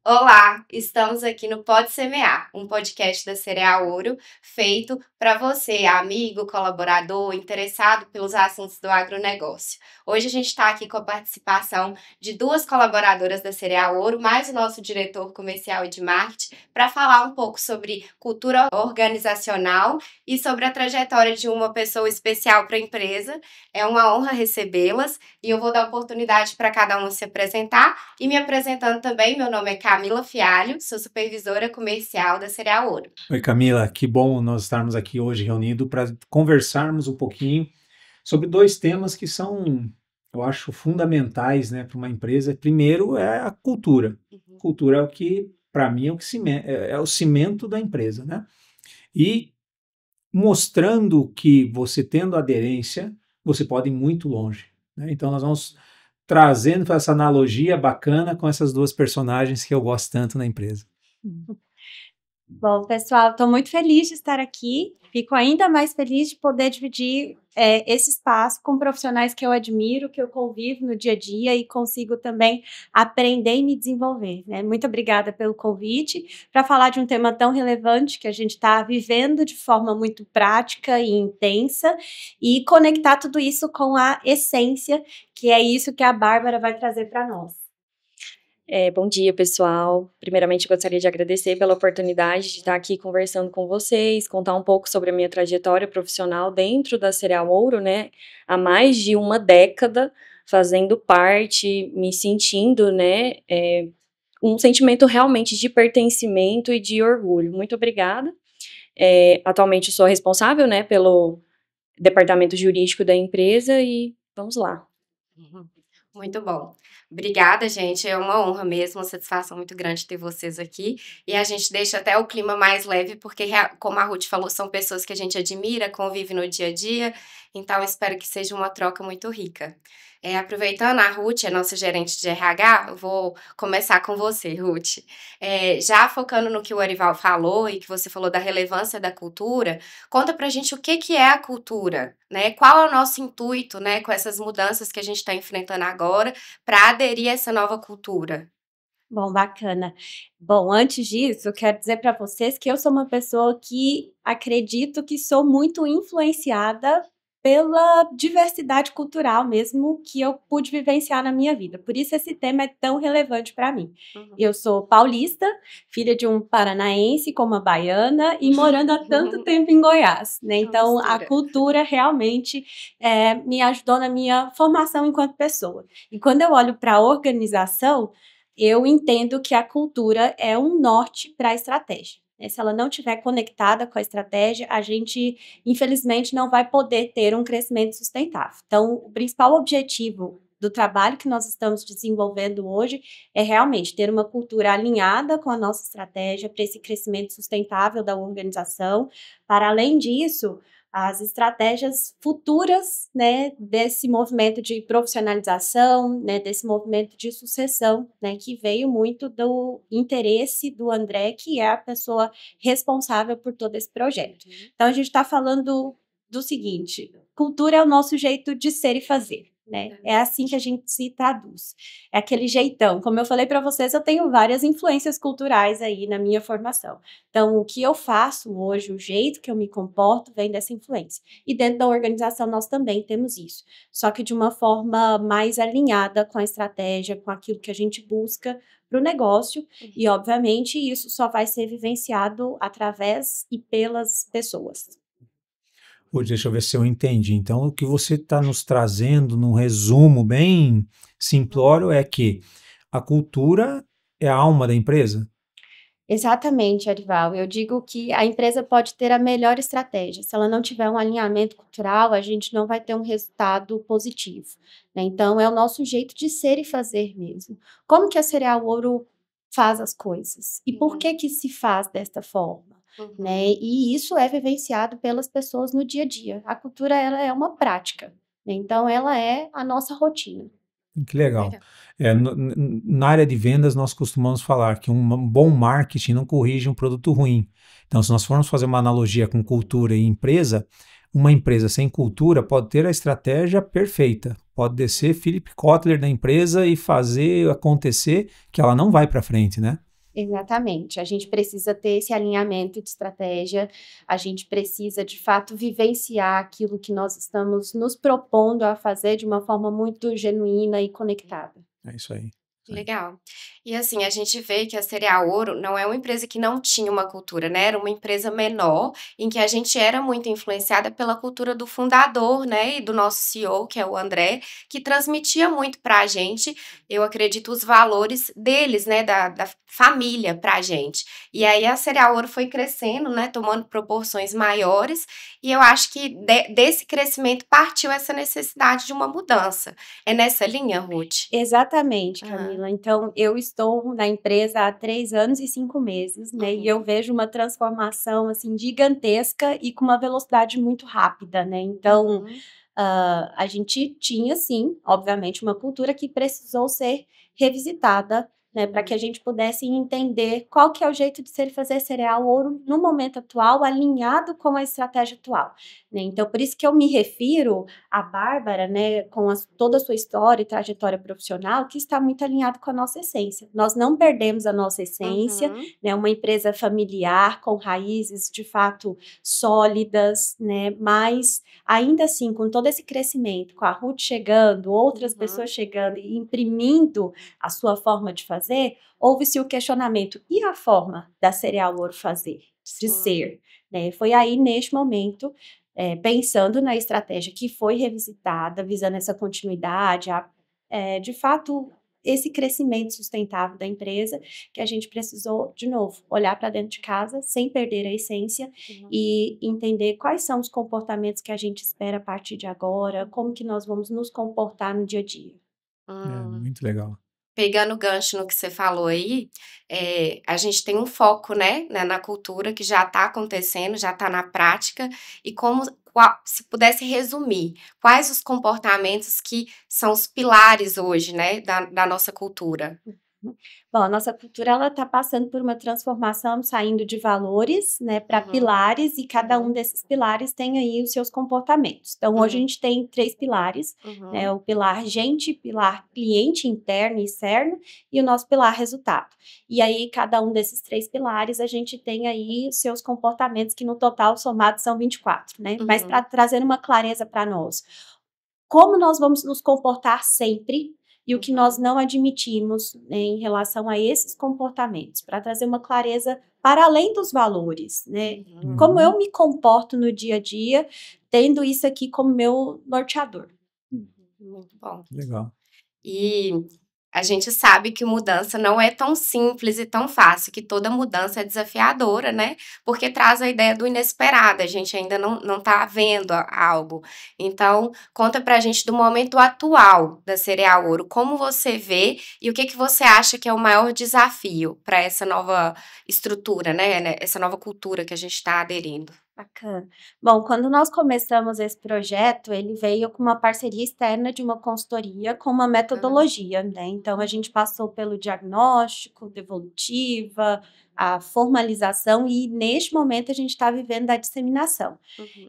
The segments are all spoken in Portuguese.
Olá, estamos aqui no Pode Semear, um podcast da Cereal Ouro, feito para você, amigo, colaborador, interessado pelos assuntos do agronegócio. Hoje a gente está aqui com a participação de duas colaboradoras da Cereal Ouro, mais o nosso diretor comercial e de marketing, para falar um pouco sobre cultura organizacional e sobre a trajetória de uma pessoa especial para a empresa. É uma honra recebê-las e eu vou dar oportunidade para cada uma se apresentar. E me apresentando também, meu nome é Camila Fialho, sou supervisora comercial da Cereal Ouro. Oi, Camila, que bom nós estarmos aqui hoje reunidos para conversarmos um pouquinho sobre dois temas que são, eu acho, fundamentais, né, para uma empresa. Primeiro é a cultura. Cultura é o que, para mim, é o cimento da empresa, né? E mostrando que você tendo aderência, você pode ir muito longe, né? Então nós vamos trazendo essa analogia bacana com essas duas personagens que eu gosto tanto na empresa. Bom, pessoal, estou muito feliz de estar aqui. Fico ainda mais feliz de poder dividir esse espaço com profissionais que eu admiro, que eu convivo no dia a dia e consigo também aprender e me desenvolver, né? Muito obrigada pelo convite para falar de um tema tão relevante que a gente está vivendo de forma muito prática e intensa e conectar tudo isso com a essência, que é isso que a Bárbara vai trazer para nós. Bom dia, pessoal. Primeiramente, gostaria de agradecer pela oportunidade de estar aqui conversando com vocês, contar um pouco sobre a minha trajetória profissional dentro da Cereal Ouro, né? Há mais de uma década fazendo parte, me sentindo, né? Um sentimento realmente de pertencimento e de orgulho. Muito obrigada. Atualmente, eu sou responsável, né, pelo departamento jurídico da empresa e vamos lá. Muito bom. Obrigada, gente. É uma honra mesmo, uma satisfação muito grande ter vocês aqui. E a gente deixa até o clima mais leve, porque, como a Ruth falou, são pessoas que a gente admira, convive no dia a dia. Então, espero que seja uma troca muito rica. Aproveitando, a Ruth, a nossa gerente de RH, eu vou começar com você, Ruth. Já focando no que o Arival falou e que você falou da relevância da cultura, conta pra gente o que é a cultura, né? Qual é o nosso intuito, né, com essas mudanças que a gente está enfrentando agora para aderir a essa nova cultura? Bom, bacana. Bom, antes disso, eu quero dizer para vocês que eu sou uma pessoa que acredito que sou muito influenciada pela diversidade cultural mesmo que eu pude vivenciar na minha vida. Por isso esse tema é tão relevante para mim. Eu sou paulista, filha de um paranaense com uma baiana e morando há tanto tempo em Goiás, né? Então a cultura realmente me ajudou na minha formação enquanto pessoa. E quando eu olho para a organização, eu entendo que a cultura é um norte para a estratégia. Se ela não estiver conectada com a estratégia, a gente, infelizmente, não vai poder ter um crescimento sustentável. Então, o principal objetivo do trabalho que nós estamos desenvolvendo hoje é realmente ter uma cultura alinhada com a nossa estratégia para esse crescimento sustentável da organização. Para além disso, as estratégias futuras, né, desse movimento de profissionalização, né, desse movimento de sucessão, né, que veio muito do interesse do André, que é a pessoa responsável por todo esse projeto. Então, a gente está falando do seguinte: cultura é o nosso jeito de ser e fazer. Né? É assim que a gente se traduz. É aquele jeitão. Como eu falei para vocês, eu tenho várias influências culturais aí na minha formação. Então, o que eu faço hoje, o jeito que eu me comporto, vem dessa influência. E dentro da organização nós também temos isso. Só que de uma forma mais alinhada com a estratégia, com aquilo que a gente busca para o negócio. E, obviamente, isso só vai ser vivenciado através e pelas pessoas. Deixa eu ver se eu entendi. Então, o que você está nos trazendo, num resumo bem simplório, é que a cultura é a alma da empresa? Exatamente, Arival. Eu digo que a empresa pode ter a melhor estratégia. Se ela não tiver um alinhamento cultural, a gente não vai ter um resultado positivo, né? Então, é o nosso jeito de ser e fazer mesmo. Como que a Cereal Ouro faz as coisas? E por que se faz desta forma? Né? E isso é vivenciado pelas pessoas no dia a dia. A cultura, ela é uma prática, né? Então ela é a nossa rotina. Que legal. Na área de vendas, nós costumamos falar que um bom marketing não corrige um produto ruim. Então, se nós formos fazer uma analogia com cultura e empresa, uma empresa sem cultura pode ter a estratégia perfeita, pode descer Philip Kotler da empresa e fazer acontecer, que ela não vai para frente, né? Exatamente. A gente precisa ter esse alinhamento de estratégia, a gente precisa, de fato, vivenciar aquilo que nós estamos nos propondo a fazer de uma forma muito genuína e conectada. É isso aí. Legal. E assim, a gente vê que a Cereal Ouro não é uma empresa que não tinha uma cultura, né? Era uma empresa menor, em que a gente era muito influenciada pela cultura do fundador, né? E do nosso CEO, que é o André, que transmitia muito pra gente, eu acredito, os valores deles, né? Da família pra gente. E aí a Cereal Ouro foi crescendo, né? Tomando proporções maiores, e eu acho que desse crescimento partiu essa necessidade de uma mudança. É nessa linha, Ruth? Exatamente, Aham. Camila. Então, eu estou na empresa há 3 anos e 5 meses, né? E eu vejo uma transformação, assim, gigantesca e com uma velocidade muito rápida, né? Então, Uhum. a gente tinha, sim, obviamente, uma cultura que precisou ser revisitada, né? Para que a gente pudesse entender qual que é o jeito de se fazer Cereal Ouro no momento atual, alinhado com a estratégia atual, né? Então, por isso que eu me refiro a Bárbara, né, com toda a sua história e trajetória profissional, que está muito alinhado com a nossa essência. Nós não perdemos a nossa essência, Uhum. né, uma empresa familiar, com raízes de fato sólidas, né, mas ainda assim, com todo esse crescimento, com a Ruth chegando, outras pessoas chegando e imprimindo a sua forma de fazer, houve-se o questionamento, e a forma da Cereal Ouro fazer, de ser, né? Foi aí, neste momento, pensando na estratégia que foi revisitada, visando essa continuidade, de fato, esse crescimento sustentável da empresa, que a gente precisou, de novo, olhar para dentro de casa, sem perder a essência, e entender quais são os comportamentos que a gente espera a partir de agora, como que nós vamos nos comportar no dia a dia. É muito legal. Pegando o gancho no que você falou aí, a gente tem um foco, né, na cultura que já está acontecendo, já está na prática, e se pudesse resumir, quais os comportamentos que são os pilares hoje, né, da nossa cultura? Bom, a nossa cultura ela está passando por uma transformação, saindo de valores, né, para pilares, e cada um desses pilares tem aí os seus comportamentos. Então, hoje a gente tem 3 pilares, né, o pilar gente, pilar cliente interno e externo, e o nosso pilar resultado. E aí, cada um desses 3 pilares, a gente tem aí os seus comportamentos, que no total somados são 24, né? Mas para trazer uma clareza para nós, como nós vamos nos comportar sempre e o que nós não admitimos, né, em relação a esses comportamentos, para trazer uma clareza para além dos valores, né? Como eu me comporto no dia a dia, tendo isso aqui como meu norteador. Muito bom. Legal. E a gente sabe que mudança não é tão simples e tão fácil, que toda mudança é desafiadora, né? Porque traz a ideia do inesperado, a gente ainda não tá vendo algo. Então, conta pra gente do momento atual da Cereal Ouro, como você vê e o que você acha que é o maior desafio para essa nova estrutura, né? Essa nova cultura que a gente está aderindo. Bacana. Bom, quando nós começamos esse projeto, ele veio com uma parceria externa de uma consultoria com uma metodologia, né? Então, a gente passou pelo diagnóstico, devolutiva, a formalização, e neste momento a gente está vivendo a disseminação.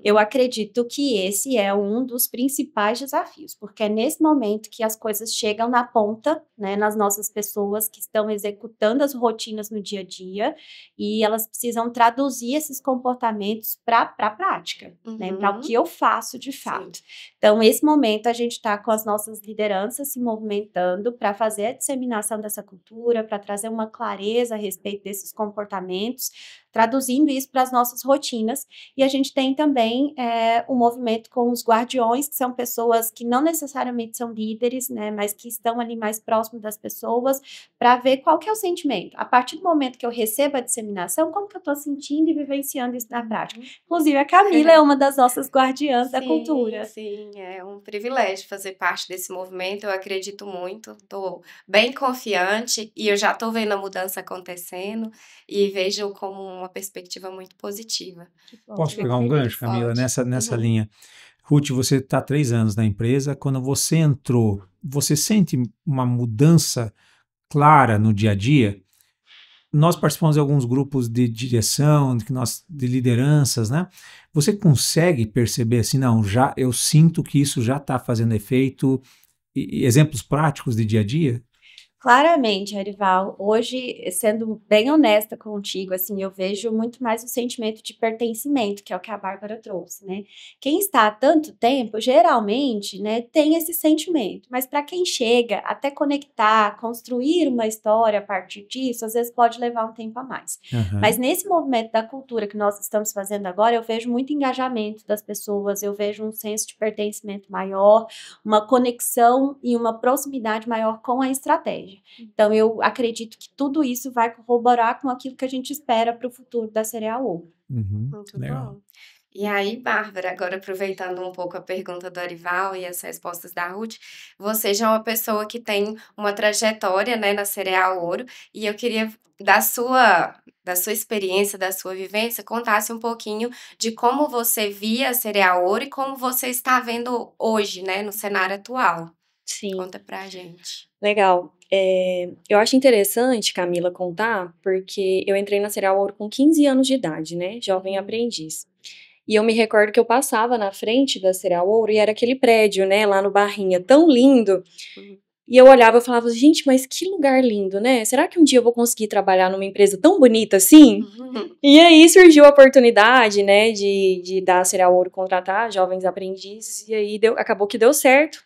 Eu acredito que esse é um dos principais desafios, porque é nesse momento que as coisas chegam na ponta, né, nas nossas pessoas que estão executando as rotinas no dia a dia, e elas precisam traduzir esses comportamentos para a prática, né, para o que eu faço de fato. Então, nesse momento, a gente está com as nossas lideranças se movimentando para fazer a disseminação dessa cultura, para trazer uma clareza a respeito desses comportamentos, traduzindo isso para as nossas rotinas. E a gente tem também um movimento com os guardiões, que são pessoas que não necessariamente são líderes, né, mas que estão ali mais próximo das pessoas, para ver qual que é o sentimento. A partir do momento que eu recebo a disseminação, como que eu estou sentindo e vivenciando isso na prática. Inclusive, a Camila é uma das nossas guardiãs da cultura. Sim, é um privilégio fazer parte desse movimento, eu acredito muito, estou bem confiante e eu já estou vendo a mudança acontecendo e vejo como uma perspectiva muito positiva. Posso pegar um gancho, Camila, nessa linha? Ruth, você está há 3 anos na empresa. Quando você entrou, você sente uma mudança clara no dia a dia? Nós participamos de alguns grupos de direção, de lideranças, né? Você consegue perceber assim, não, eu sinto que isso já está fazendo efeito, e exemplos práticos de dia a dia? Claramente, Arival, hoje, sendo bem honesta contigo, assim, eu vejo muito mais o sentimento de pertencimento, que é o que a Bárbara trouxe, né? Quem está há tanto tempo, geralmente, né, tem esse sentimento, mas para quem chega até conectar, construir uma história a partir disso, às vezes pode levar um tempo a mais. Mas nesse movimento da cultura que nós estamos fazendo agora, eu vejo muito engajamento das pessoas, eu vejo um senso de pertencimento maior, uma conexão e uma proximidade maior com a estratégia. Então, eu acredito que tudo isso vai corroborar com aquilo que a gente espera para o futuro da Cereal Ouro. Muito bom. E aí, Bárbara, agora aproveitando um pouco a pergunta do Arival e as respostas da Ruth, você já é uma pessoa que tem uma trajetória, né, na Cereal Ouro, e eu queria, da sua experiência, da sua vivência, contasse um pouquinho de como você via a Cereal Ouro e como você está vendo hoje, né, no cenário atual. Sim. Conta pra gente. Legal. Eu acho interessante, Camila, contar, porque eu entrei na Cereal Ouro com 15 anos de idade, né? Jovem aprendiz. E eu me recordo que eu passava na frente da Cereal Ouro e era aquele prédio, né? Lá no Barrinha, tão lindo. E eu olhava e falava, gente, mas que lugar lindo, né? Será que um dia eu vou conseguir trabalhar numa empresa tão bonita assim? E aí surgiu a oportunidade, né? De dar a Cereal Ouro contratar jovens aprendizes. E aí acabou que deu certo.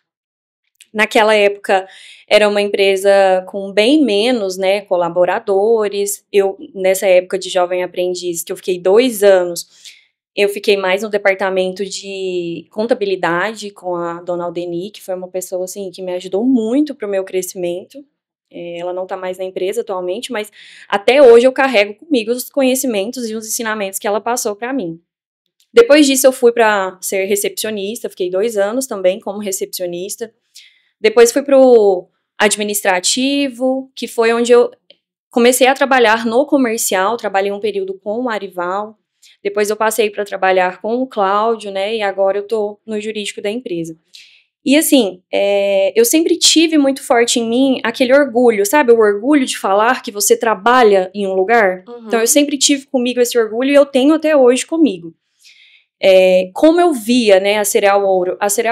Naquela época, era uma empresa com bem menos, né, colaboradores. Eu, nessa época de jovem aprendiz, que eu fiquei 2 anos, eu fiquei mais no departamento de contabilidade com a dona Aldeni, que foi uma pessoa, assim, que me ajudou muito para o meu crescimento. Ela não está mais na empresa atualmente, mas até hoje eu carrego comigo os conhecimentos e os ensinamentos que ela passou para mim. Depois disso, eu fui para ser recepcionista, fiquei 2 anos também como recepcionista. Depois fui para o administrativo, que foi onde eu comecei a trabalhar no comercial, trabalhei um período com o Arival, depois eu passei para trabalhar com o Cláudio, né, e agora eu estou no jurídico da empresa. E assim, eu sempre tive muito forte em mim aquele orgulho, sabe, o orgulho de falar que você trabalha em um lugar. Então eu sempre tive comigo esse orgulho e eu tenho até hoje comigo. Como eu via, né, a Cereal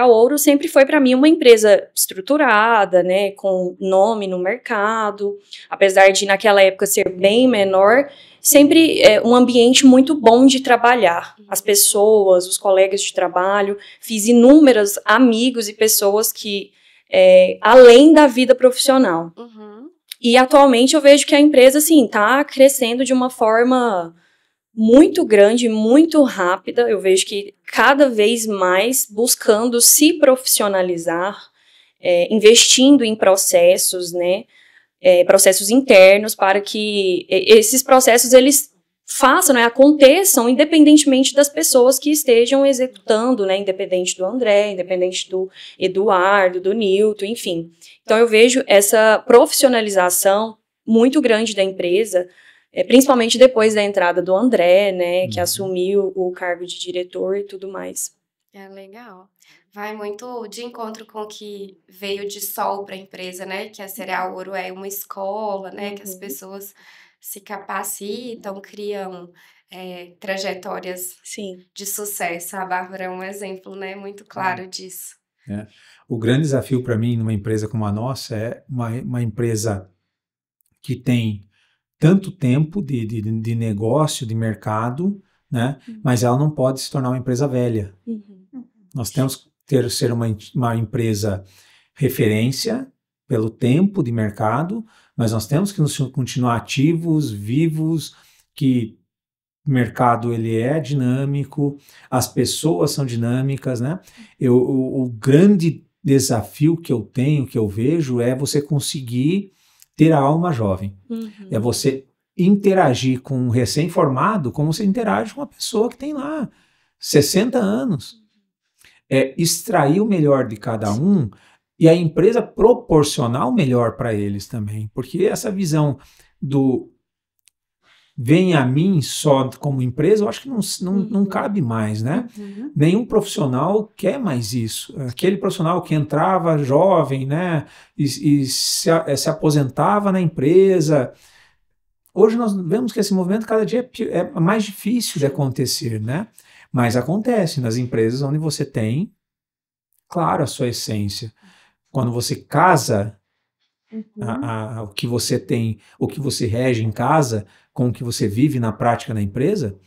Ouro sempre foi para mim uma empresa estruturada, né, com nome no mercado, apesar de naquela época ser bem menor, sempre um ambiente muito bom de trabalhar. As pessoas, os colegas de trabalho, fiz inúmeros amigos e pessoas que, além da vida profissional. E atualmente eu vejo que a empresa, assim, está crescendo de uma forma muito grande, muito rápida. Eu vejo que cada vez mais buscando se profissionalizar, investindo em processos, né, processos internos para que esses processos eles façam, né, aconteçam independentemente das pessoas que estejam executando, né, independente do André, independente do Eduardo, do Nilton, enfim. Então eu vejo essa profissionalização muito grande da empresa, principalmente depois da entrada do André, né, que assumiu o cargo de diretor e tudo mais. Legal. Vai muito de encontro com o que veio de sol para a empresa, né, que a Cereal Ouro é uma escola, né, que as pessoas se capacitam, criam trajetórias de sucesso. A Bárbara é um exemplo, né, muito claro disso. O grande desafio para mim numa empresa como a nossa é uma empresa que tem tanto tempo de negócio, de mercado, né? Mas ela não pode se tornar uma empresa velha. Nós temos que ser uma empresa referência pelo tempo de mercado, mas nós temos que continuar ativos, vivos, que o mercado ele é dinâmico, as pessoas são dinâmicas, né? O grande desafio que eu tenho, que eu vejo, é você conseguir ter a alma jovem. É você interagir com um recém-formado como você interage com uma pessoa que tem lá 60 anos. Extrair o melhor de cada um e a empresa proporcionar o melhor para eles também. Porque essa visão do vem a mim só como empresa, eu acho que não cabe mais, né? Nenhum profissional quer mais isso. Aquele profissional que entrava jovem, né, e se aposentava na empresa. Hoje nós vemos que esse movimento cada dia é mais difícil de acontecer, né? Mas acontece nas empresas onde você tem, claro, a sua essência. Quando você casa o que você tem, o que você rege em casa com o que você vive na prática na empresa,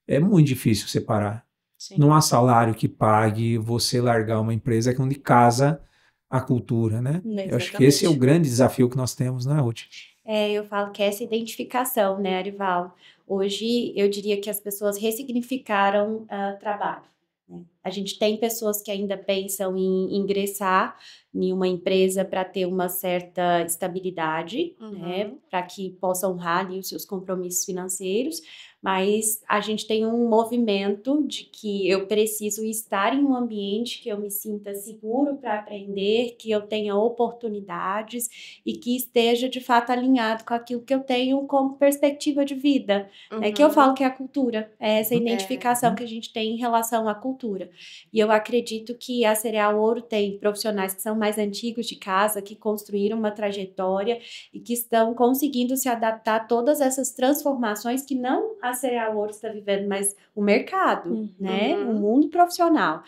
é muito difícil separar. Sim. Não há salário que pague você largar uma empresa onde casa a cultura, né? Eu acho que esse é o grande desafio que nós temos, né, Ruth? Eu falo que é essa identificação, né, Arival? Hoje, eu diria que as pessoas ressignificaram trabalho. Né? A gente tem pessoas que ainda pensam em ingressar em uma empresa para ter uma certa estabilidade, né, para que possa honrar ali os seus compromissos financeiros, mas a gente tem um movimento de que eu preciso estar em um ambiente que eu me sinta seguro para aprender, que eu tenha oportunidades e que esteja de fato alinhado com aquilo que eu tenho como perspectiva de vida. É que eu falo que é a cultura, é essa identificação que a gente tem em relação à cultura. E eu acredito que a Cereal Ouro tem profissionais que são mais antigos de casa, que construíram uma trajetória e que estão conseguindo se adaptar a todas essas transformações que não a Cereal Ouro está vivendo, mas o mercado, né? O mundo profissional.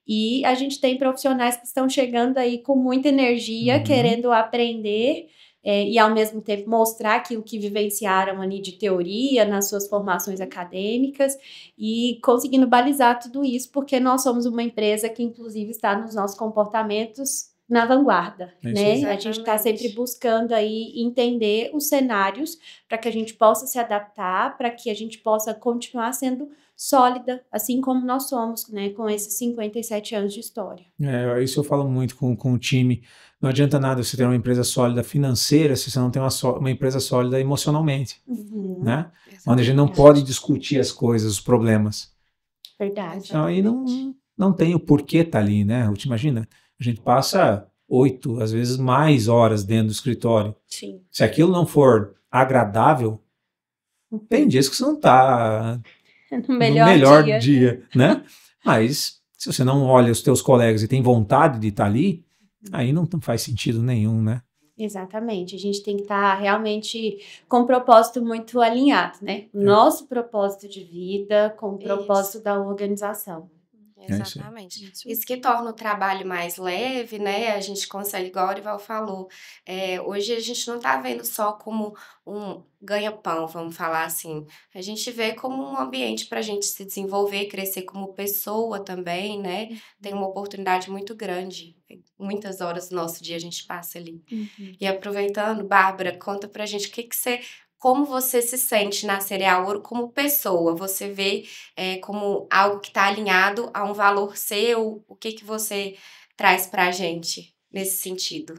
E a gente tem profissionais que estão chegando aí com muita energia, querendo aprender e ao mesmo tempo mostrar aquilo que vivenciaram ali de teoria nas suas formações acadêmicas e conseguindo balizar tudo isso, porque nós somos uma empresa que inclusive está nos nossos comportamentos na vanguarda, né? A gente está sempre buscando aí entender os cenários para que a gente possa se adaptar, para que a gente possa continuar sendo sólida, assim como nós somos, né? Com esses 57 anos de história. Isso eu falo muito com o time. Não adianta nada você ter uma empresa sólida financeira se você não tem uma empresa sólida emocionalmente, né? Onde a gente não pode discutir as coisas, os problemas. Verdade. Então aí não tem o porquê estar ali, né? Ruth, imagina, a gente passa 8, às vezes mais horas dentro do escritório. Sim. Se aquilo não for agradável, tem dias que você não está no melhor dia, né? Mas se você não olha os teus colegas e tem vontade de estar ali, aí não faz sentido nenhum, né? Exatamente, a gente tem que estar realmente com um propósito muito alinhado, né? Nosso propósito de vida com o propósito da organização. Exatamente. Isso que torna o trabalho mais leve, né? A gente consegue, igual o Arival falou, hoje a gente não tá vendo só como um ganha-pão, vamos falar assim. A gente vê como um ambiente para a gente se desenvolver, crescer como pessoa também, né? Tem uma oportunidade muito grande. Muitas horas do nosso dia a gente passa ali. E aproveitando, Bárbara, conta pra gente como você se sente na Cereal Ouro como pessoa? Você vê como algo que está alinhado a um valor seu? O que você traz para a gente nesse sentido?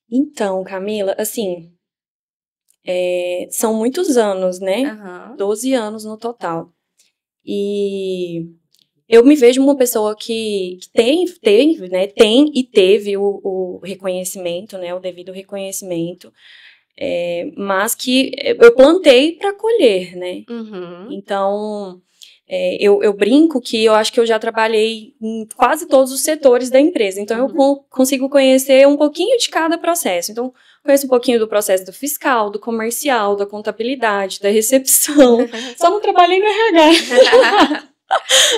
Então, Camila, assim, são muitos anos, né? 12 anos no total. E eu me vejo uma pessoa que tem e teve o reconhecimento, né? O devido reconhecimento. Mas que eu plantei para colher, né? Então, eu brinco que eu acho que eu já trabalhei em quase todos os setores da empresa, então eu consigo conhecer um pouquinho de cada processo. Então, conheço um pouquinho do processo do fiscal, do comercial, da contabilidade, da recepção. Só não trabalhei no RH.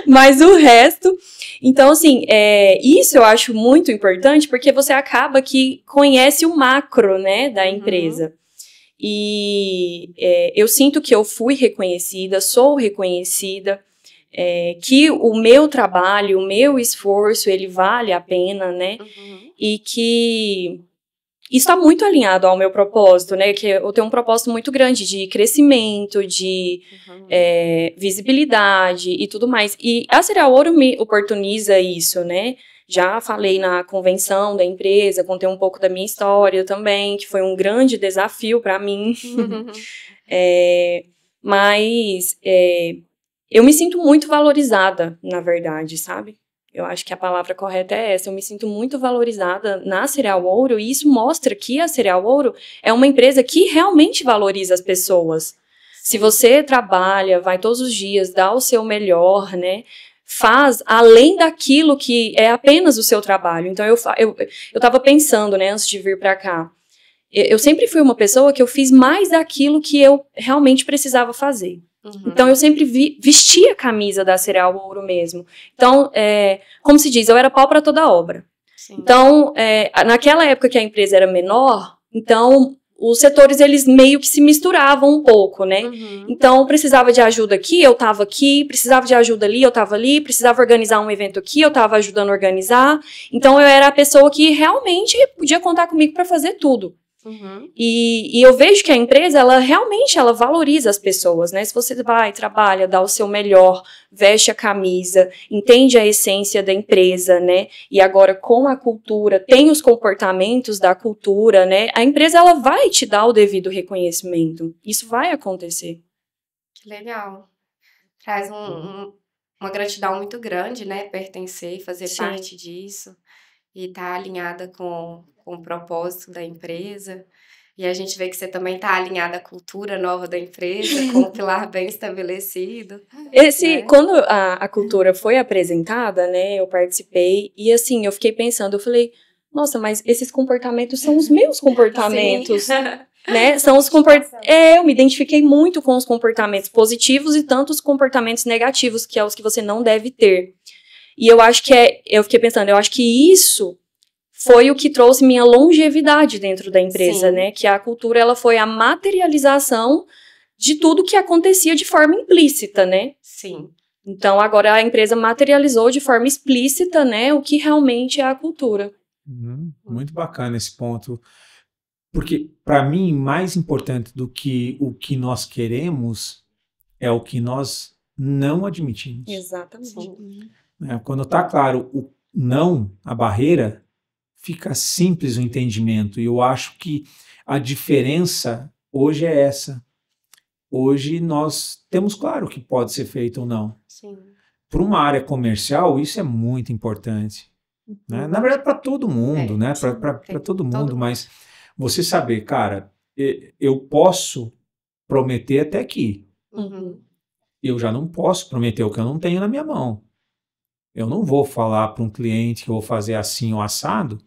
Mas o resto... Então, assim, isso eu acho muito importante, porque você acaba que conhece o macro, né, da empresa. E eu sinto que eu fui reconhecida, sou reconhecida, que o meu trabalho, o meu esforço, ele vale a pena, né? E que isso está muito alinhado ao meu propósito, né? Que eu tenho um propósito muito grande de crescimento, de visibilidade e tudo mais. E a Cereal Ouro me oportuniza isso, né? Já falei na convenção da empresa, contei um pouco da minha história também, que foi um grande desafio para mim. Mas eu me sinto muito valorizada, na verdade, sabe? Eu acho que a palavra correta é essa. Eu me sinto muito valorizada na Cereal Ouro e isso mostra que a Cereal Ouro é uma empresa que realmente valoriza as pessoas. Se você trabalha, vai todos os dias, dá o seu melhor, né? Faz além daquilo que é apenas o seu trabalho. Então, eu tava pensando, né, antes de vir para cá. Eu sempre fui uma pessoa que eu fiz mais daquilo que eu realmente precisava fazer. Então, eu sempre vestia a camisa da Cereal Ouro mesmo. Então, como se diz, eu era pau para toda obra. Sim. Então, naquela época que a empresa era menor, Então, os setores, eles meio que se misturavam um pouco, né? Uhum. Então, precisava de ajuda aqui, eu estava aqui, precisava de ajuda ali, eu estava ali, precisava organizar um evento aqui, eu estava ajudando a organizar. Então, eu era a pessoa que realmente podia contar comigo para fazer tudo. Uhum. E eu vejo que a empresa, ela realmente ela valoriza as pessoas, né? Se você vai, trabalha, dá o seu melhor, veste a camisa, entende a essência da empresa, né? E agora com a cultura, tem os comportamentos da cultura, né? A empresa, ela vai te dar o devido reconhecimento. Isso vai acontecer. Que legal. Traz uma gratidão muito grande, né? Pertencer, fazer Sim. parte disso e estar alinhada com o propósito da empresa. E a gente vê que você também está alinhada à cultura nova da empresa, com um pilar bem estabelecido. né? Quando a cultura foi apresentada, né, eu participei, e assim, eu fiquei pensando, eu falei, nossa, mas esses comportamentos são os meus comportamentos, né, são os eu me identifiquei muito com os comportamentos positivos e tanto os comportamentos negativos, que é os que você não deve ter. E eu acho que eu fiquei pensando, eu acho que isso foi o que trouxe minha longevidade dentro da empresa, Sim. né, que a cultura, ela foi a materialização de tudo que acontecia de forma implícita, né? Sim. Então, agora a empresa materializou de forma explícita, né, o que realmente é a cultura. Muito bacana esse ponto. Porque, para mim, mais importante do que o que nós queremos é o que nós não admitimos. Exatamente. Sim. Quando está claro o não, a barreira, fica simples o entendimento. E eu acho que a diferença hoje é essa. Hoje nós temos claro o que pode ser feito ou não. Sim. Para uma área comercial, isso é muito importante. Né? Na verdade, para todo mundo, né? Para todo mundo, mas você saber, cara, eu posso prometer até aqui. Uhum. Eu já não posso prometer o que eu não tenho na minha mão. Eu não vou falar para um cliente que eu vou fazer assim ou assado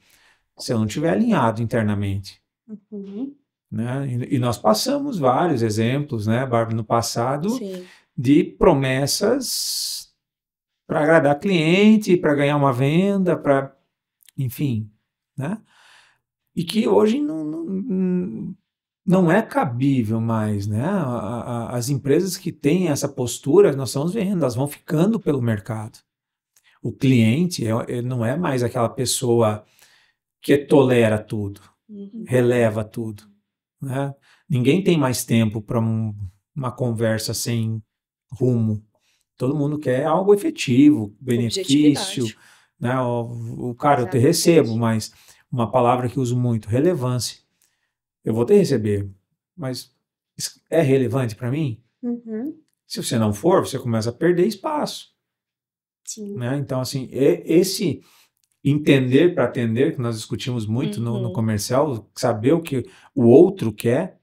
se eu não estiver alinhado internamente. Uhum. Né? E nós passamos vários exemplos, né, Bárbara, no passado, Sim. de promessas para agradar cliente, para ganhar uma venda, para, enfim, né? E que hoje não é cabível mais, né? As empresas que têm essa postura, nós estamos vendo, elas vão ficando pelo mercado. O cliente não é mais aquela pessoa que tolera tudo, releva tudo, né? Ninguém tem mais tempo para uma conversa sem rumo. Todo mundo quer algo efetivo, benefício, né? Cara, eu te recebo, mas uma palavra que eu uso muito, relevância. Eu vou te receber, mas isso é relevante para mim? Uhum. Se você não for, você começa a perder espaço. Sim. Né? Então, assim, esse entender para atender, que nós discutimos muito no comercial, saber o que o outro quer,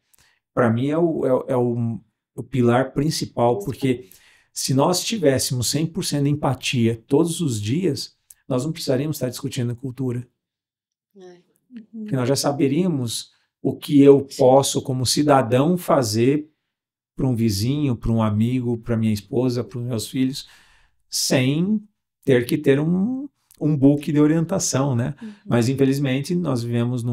para mim é o pilar principal, porque se nós tivéssemos 100% de empatia todos os dias, nós não precisaríamos estar discutindo cultura. Porque nós já saberíamos o que eu posso, como cidadão, fazer para um vizinho, para um amigo, para minha esposa, para os meus filhos, sem ter que ter um book de orientação, né? Mas, infelizmente, nós vivemos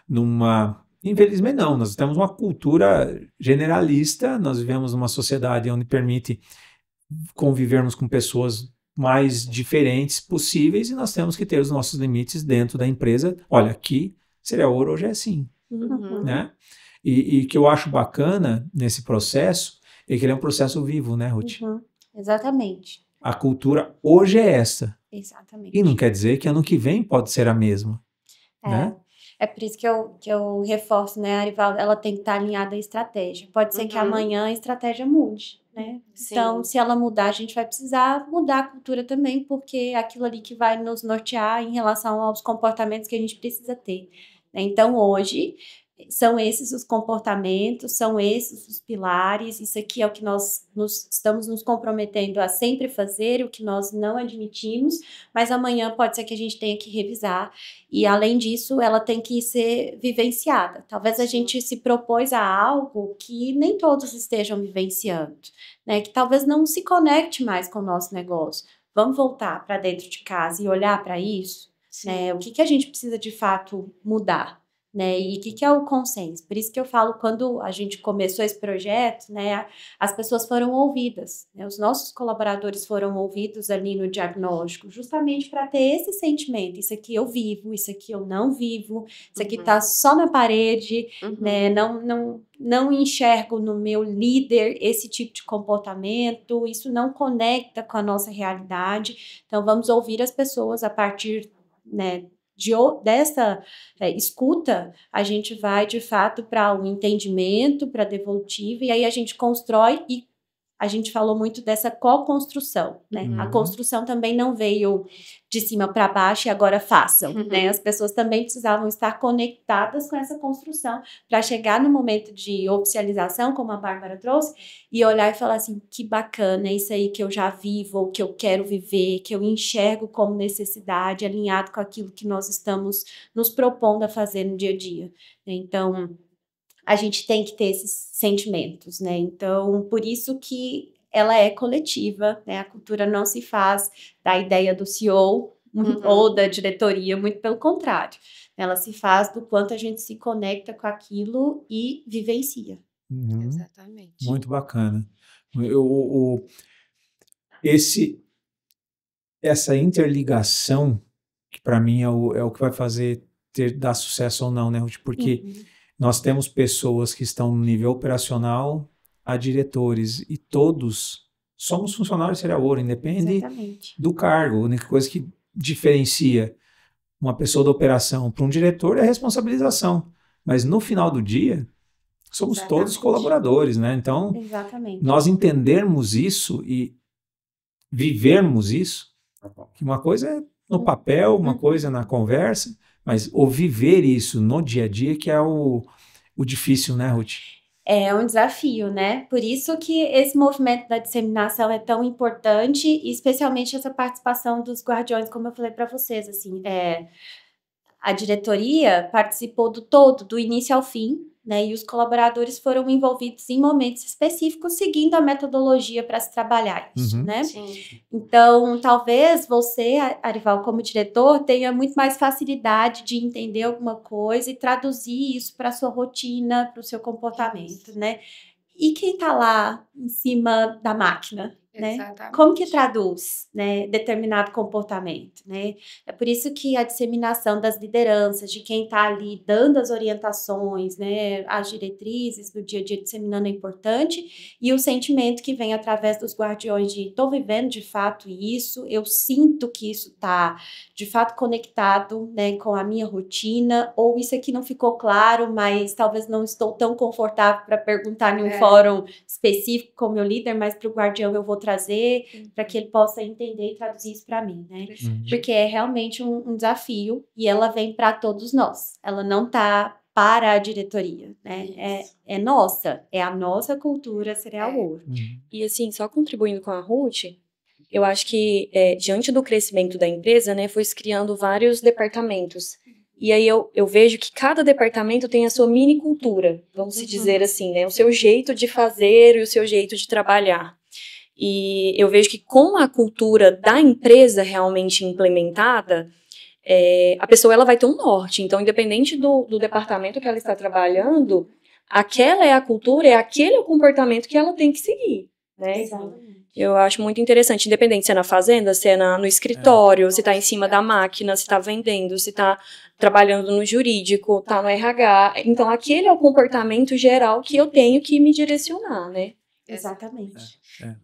numa... Infelizmente, não. Nós temos uma cultura generalista, nós vivemos numa sociedade onde permite convivermos com pessoas mais diferentes possíveis e nós temos que ter os nossos limites dentro da empresa. Olha, aqui seria ouro, hoje é assim. Né? E que eu acho bacana nesse processo é que ele é um processo vivo, né, Ruth? Exatamente. A cultura hoje é essa. Exatamente. E não quer dizer que ano que vem pode ser a mesma. Né? É por isso que eu reforço, né, a Arivalda, ela tem que estar alinhada à estratégia. Pode ser que amanhã a estratégia mude, né? Sim. Então, se ela mudar, a gente vai precisar mudar a cultura também, porque é aquilo ali que vai nos nortear em relação aos comportamentos que a gente precisa ter. Né? Então, hoje, são esses os comportamentos, são esses os pilares, isso aqui é o que nós estamos nos comprometendo a sempre fazer, o que nós não admitimos, mas amanhã pode ser que a gente tenha que revisar, e além disso, ela tem que ser vivenciada. Talvez a gente se propôs a algo que nem todos estejam vivenciando, né? Que talvez não se conecte mais com o nosso negócio. Vamos voltar para dentro de casa e olhar para isso, né? O que a gente precisa de fato mudar? né? E o que é o consenso? Por isso que eu falo, quando a gente começou esse projeto, né, as pessoas foram ouvidas, né? Os nossos colaboradores foram ouvidos ali no diagnóstico, justamente para ter esse sentimento, isso aqui eu vivo, isso aqui eu não vivo, isso aqui está só na parede, né? Não enxergo no meu líder esse tipo de comportamento, isso não conecta com a nossa realidade, então vamos ouvir as pessoas a partir, né, dessa escuta, a gente vai de fato para o entendimento, para a devolutiva, e aí a gente constrói e a gente falou muito dessa co-construção, né? A construção também não veio de cima para baixo e agora façam, né? As pessoas também precisavam estar conectadas com essa construção para chegar no momento de oficialização, como a Bárbara trouxe, e olhar e falar assim, que bacana, é isso aí que eu já vivo, ou que eu quero viver, que eu enxergo como necessidade, alinhado com aquilo que nós estamos nos propondo a fazer no dia a dia. Então, a gente tem que ter esses sentimentos, né? Então, por isso que ela é coletiva, né? A cultura não se faz da ideia do CEO ou da diretoria, muito pelo contrário. Ela se faz do quanto a gente se conecta com aquilo e vivencia. Exatamente. Muito bacana. Essa interligação, que para mim é o que vai fazer dar sucesso ou não, né, Ruth? Porque nós temos pessoas que estão no nível operacional a diretores e todos somos funcionários serial ouro, independe do cargo. A única coisa que diferencia uma pessoa da operação para um diretor é a responsabilização. Mas no final do dia, somos todos colaboradores, né? Então, nós entendermos isso e vivermos isso, que uma coisa é no papel, uma coisa na conversa, mas o viver isso no dia a dia que é o difícil, né, Ruth? É um desafio, né? Por isso que esse movimento da disseminação é tão importante, e especialmente essa participação dos guardiões, como eu falei para vocês, assim, a diretoria participou do todo, do início ao fim, né? E os colaboradores foram envolvidos em momentos específicos, seguindo a metodologia para se trabalhar isso, né? Sim. Então, talvez você, Arival, como diretor, tenha muito mais facilidade de entender alguma coisa e traduzir isso para a sua rotina, para o seu comportamento, né? E quem está lá em cima da máquina, né? Exatamente. Como que traduz, né, determinado comportamento, né? É por isso que a disseminação das lideranças, de quem está ali dando as orientações, né, as diretrizes do dia a dia disseminando é importante, e o sentimento que vem através dos guardiões de estou vivendo de fato isso, eu sinto que isso está de fato conectado, né, com a minha rotina, ou isso aqui não ficou claro, mas talvez não estou tão confortável para perguntar em um fórum específico com o meu líder, mas para o guardião eu vou trazer para que ele possa entender e traduzir isso para mim, né? Porque é realmente um desafio e ela vem para todos nós. Ela não está para a diretoria, né? É nossa, é a nossa cultura serial ouro. E assim, só contribuindo com a Ruth, eu acho que diante do crescimento da empresa, né, foi se criando vários departamentos. E aí eu vejo que cada departamento tem a sua mini cultura, vamos se dizer assim, né? O seu jeito de fazer e o seu jeito de trabalhar. E eu vejo que com a cultura da empresa realmente implementada, a pessoa ela vai ter um norte. Então, independente do departamento que ela está trabalhando, aquela é a cultura, é aquele o comportamento que ela tem que seguir, né? Exatamente. Eu acho muito interessante, independente se é na fazenda, se é no escritório, se está em cima da máquina, se está vendendo, se está trabalhando no jurídico, está no RH. Então, aquele é o comportamento geral que eu tenho que me direcionar, né? Exatamente.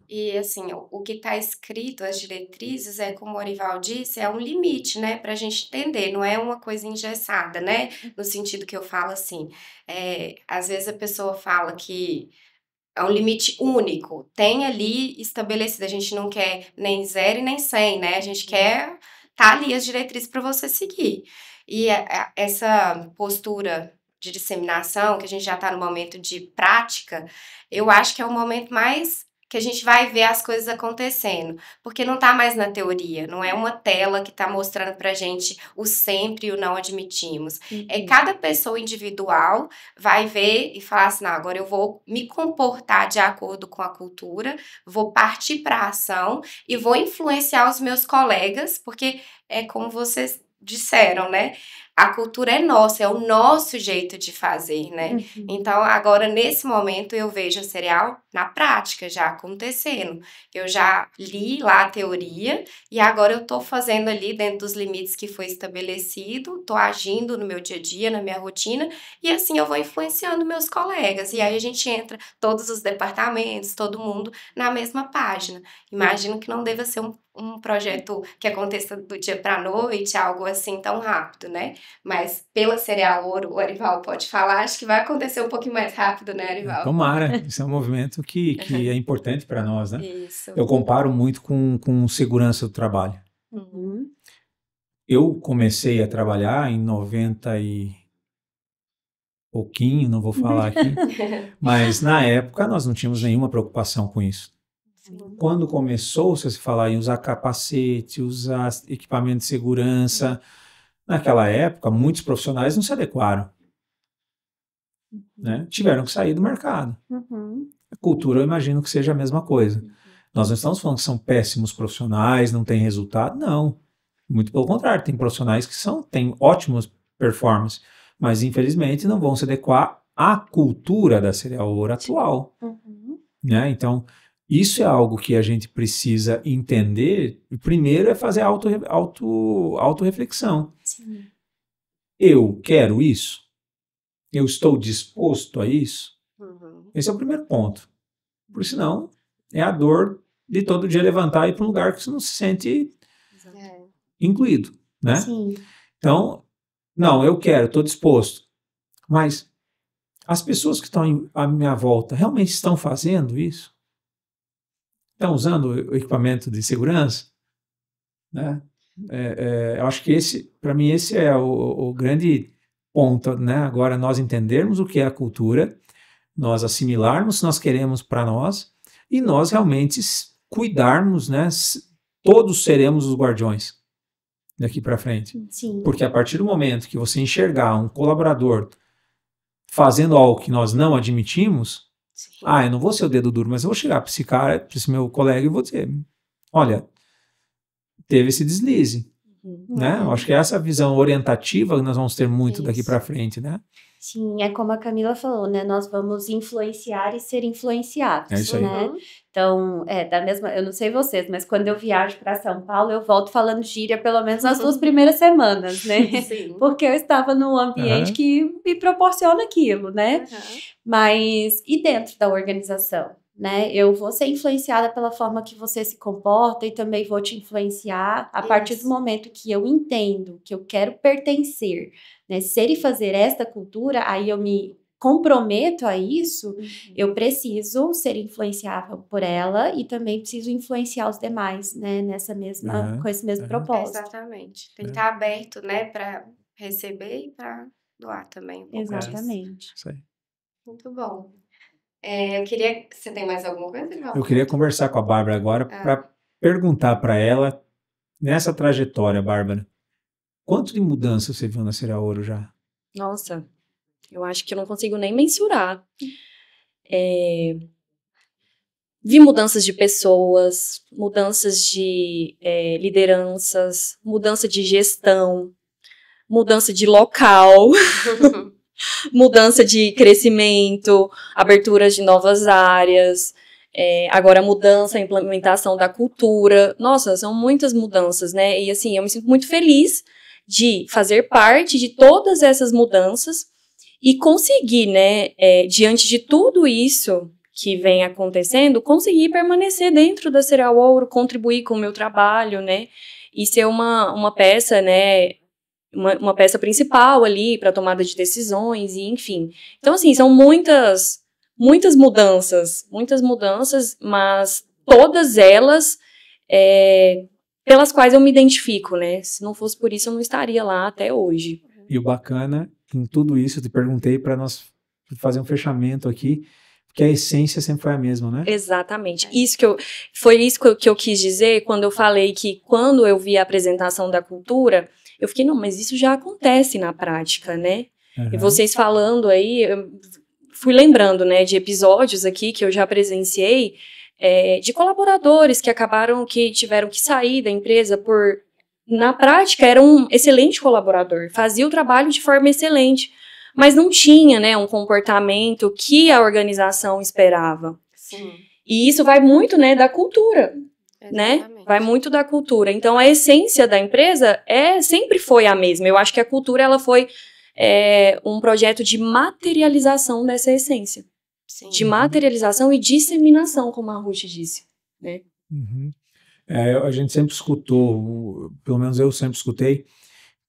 E, assim, o que está escrito, as diretrizes, como o Orival disse, é um limite, né, para a gente entender, não é uma coisa engessada, né, no sentido que eu falo assim, às vezes a pessoa fala que é um limite único, tem ali estabelecido, a gente não quer nem 0 e nem 100, né, a gente quer ali as diretrizes para você seguir. E essa postura de disseminação, que a gente já está no momento de prática, eu acho que é o momento mais que a gente vai ver as coisas acontecendo, porque não está mais na teoria, não é uma tela que está mostrando pra gente o sempre e o não admitimos. Cada pessoa individual vai ver e falar assim, não, agora eu vou me comportar de acordo com a cultura, vou partir para a ação e vou influenciar os meus colegas, porque é como vocês disseram, né? a cultura é nossa, é o nosso jeito de fazer, né? Então, agora, nesse momento, eu vejo a Cereal na prática, já acontecendo. Eu já li lá a teoria e agora eu tô fazendo ali dentro dos limites que foi estabelecido, tô agindo no meu dia a dia, na minha rotina, e assim eu vou influenciando meus colegas. E aí a gente entra, todos os departamentos, todo mundo, na mesma página. Imagino que não deva ser um projeto que aconteça do dia para a noite, algo assim tão rápido, né? Mas pela Cereal Ouro, o Arival pode falar, acho que vai acontecer um pouquinho mais rápido, né, Arival? Tomara, isso é um movimento que é importante para nós, né? Isso. Eu comparo muito com segurança do trabalho. Eu comecei a trabalhar em 90 e pouquinho, não vou falar aqui, mas na época nós não tínhamos nenhuma preocupação com isso. Quando começou-se a se falar em usar capacete, usar equipamento de segurança, naquela época muitos profissionais não se adequaram, né? Tiveram que sair do mercado. A cultura eu imagino que seja a mesma coisa. Nós não estamos falando que são péssimos profissionais, não têm resultado, não. Muito pelo contrário, tem profissionais que têm ótimas performances, mas infelizmente não vão se adequar à cultura da Cereal Ouro atual. Né? Então, isso é algo que a gente precisa entender. Primeiro é fazer autorreflexão. Eu quero isso? Eu estou disposto a isso? Esse é o primeiro ponto. Por senão, é a dor de todo dia levantar e ir para um lugar que você não se sente incluído. Né? Então, não, eu quero, estou disposto. Mas as pessoas que estão à minha volta realmente estão fazendo isso? Estão usando o equipamento de segurança? Né? Eu acho que para mim, esse é o grande ponto, né? Agora, nós entendermos o que é a cultura, nós assimilarmos se nós queremos para nós e nós realmente cuidarmos, né? Todos seremos os guardiões daqui para frente. Porque a partir do momento que você enxergar um colaborador fazendo algo que nós não admitimos, eu não vou ser o dedo duro, mas eu vou chegar para esse cara, para esse meu colega e vou dizer, olha, teve esse deslize. Né? Eu acho que é essa visão orientativa que nós vamos ter muito daqui para frente, né? Sim, é como a Camila falou, né? Nós vamos influenciar e ser influenciados. É isso aí. Né? Então, eu não sei vocês, mas quando eu viajo para São Paulo, eu volto falando gíria pelo menos nas 2 primeiras semanas, né? Sim. Porque eu estava num ambiente que me proporciona aquilo, né? Mas, e dentro da organização? Né? Eu vou ser influenciada pela forma que você se comporta e também vou te influenciar a partir do momento que eu entendo que eu quero pertencer, né? Ser e fazer esta cultura, aí eu me comprometo a isso, eu preciso ser influenciável por ela e também preciso influenciar os demais, né? Com esse mesmo propósito. Exatamente. Tem que estar aberto, né? Para receber e para doar também. Exatamente. Isso aí. Muito bom. Eu queria... Você tem mais alguma coisa, Val? Eu queria conversar com a Bárbara agora para perguntar para ela, nessa trajetória, Bárbara, quanto de mudança você viu na Cereal Ouro já? Nossa, eu acho que eu não consigo nem mensurar. Vi mudanças de pessoas, mudanças de lideranças, mudança de gestão, mudança de local, mudança de crescimento, aberturas de novas áreas, agora mudança, implementação da cultura. Nossa, são muitas mudanças, né? E assim, eu me sinto muito feliz de fazer parte de todas essas mudanças e conseguir, né, diante de tudo isso que vem acontecendo, conseguir permanecer dentro da Cereal Ouro, contribuir com o meu trabalho, né, e ser uma peça, né, uma peça principal ali para tomada de decisões, e enfim. Então, assim, são muitas mudanças, mas todas elas pelas quais eu me identifico, né? Se não fosse por isso, eu não estaria lá até hoje. E o bacana, em tudo isso, eu te perguntei para nós fazer um fechamento aqui, porque a essência sempre foi a mesma, né? Exatamente. Foi isso que eu quis dizer quando eu falei que quando eu vi a apresentação da cultura, eu fiquei, não, mas isso já acontece na prática, né? E vocês falando aí, eu fui lembrando, né, de episódios aqui que eu já presenciei, de colaboradores que tiveram que sair da empresa por na prática, era um excelente colaborador, fazia o trabalho de forma excelente, mas não tinha, né, um comportamento que a organização esperava. Sim. E isso vai muito, né, da cultura, né? Exatamente. Vai muito da cultura. Então, a essência da empresa sempre foi a mesma. Eu acho que a cultura, ela foi um projeto de materialização dessa essência. Sim. De materialização e disseminação, como a Ruth disse, né? Uhum. A gente sempre escutou, pelo menos eu sempre escutei,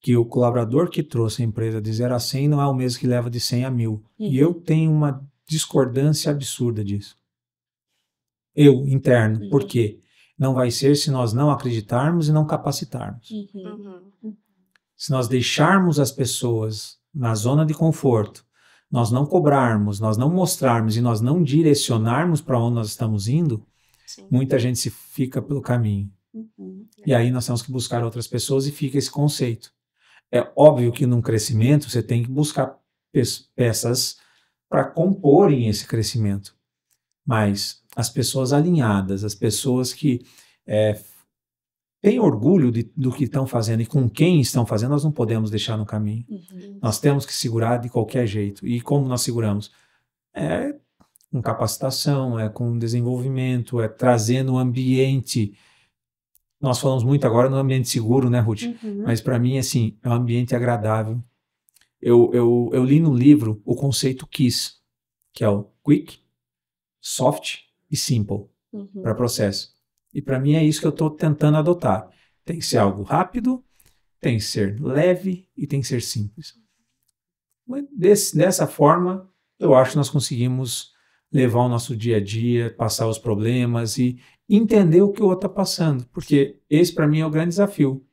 que o colaborador que trouxe a empresa de 0 a 100 não é o mesmo que leva de 100 a 1000. E eu tenho uma discordância absurda disso. Eu, interno. Por quê? Não vai ser se nós não acreditarmos e não capacitarmos. Uhum. Se nós deixarmos as pessoas na zona de conforto, nós não cobrarmos, nós não mostrarmos e nós não direcionarmos para onde nós estamos indo, Sim. muita gente se fica pelo caminho. E aí nós temos que buscar outras pessoas e fica esse conceito. É óbvio que num crescimento você tem que buscar peças para comporem esse crescimento. Mas as pessoas alinhadas, as pessoas que têm orgulho do que estão fazendo e com quem estão fazendo, nós não podemos deixar no caminho. Nós temos que segurar de qualquer jeito. E como nós seguramos? É com capacitação, é com desenvolvimento, é trazendo um ambiente. Nós falamos muito agora no ambiente seguro, né, Ruth? Mas para mim, assim, é um ambiente agradável. Eu li no livro o conceito KISS, que é o Quick, Soft e Simple, para processo. E para mim é isso que eu estou tentando adotar. Tem que ser algo rápido, tem que ser leve e tem que ser simples. Dessa forma, eu acho que nós conseguimos levar o nosso dia a dia, passar os problemas e entender o que o outro está passando. Porque esse, para mim, é o grande desafio.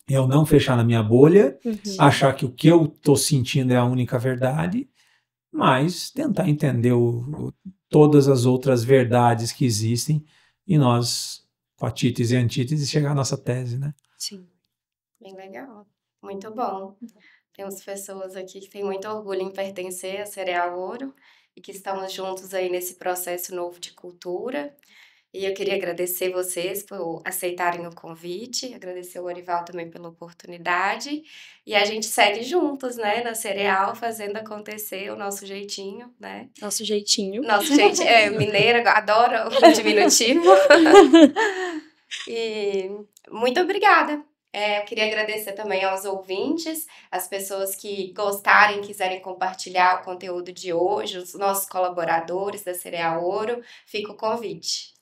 Eu não fechar na minha bolha, achar que o que eu estou sentindo é a única verdade, mas tentar entender todas as outras verdades que existem e nós, com a títese e antítese, chegar à nossa tese, né? Sim. Bem legal. Muito bom. Temos pessoas aqui que têm muito orgulho em pertencer à Cereal Ouro e que estamos juntos aí nesse processo novo de cultura. E eu queria agradecer vocês por aceitarem o convite, agradecer o Orival também pela oportunidade. E a gente segue juntos, né, na Cereal, fazendo acontecer o nosso jeitinho, né? Nosso jeitinho. Nosso jeitinho, mineira, adoro o diminutivo. E muito obrigada. Eu queria agradecer também aos ouvintes, as pessoas que gostarem, quiserem compartilhar o conteúdo de hoje, os nossos colaboradores da Cereal Ouro. Fica o convite.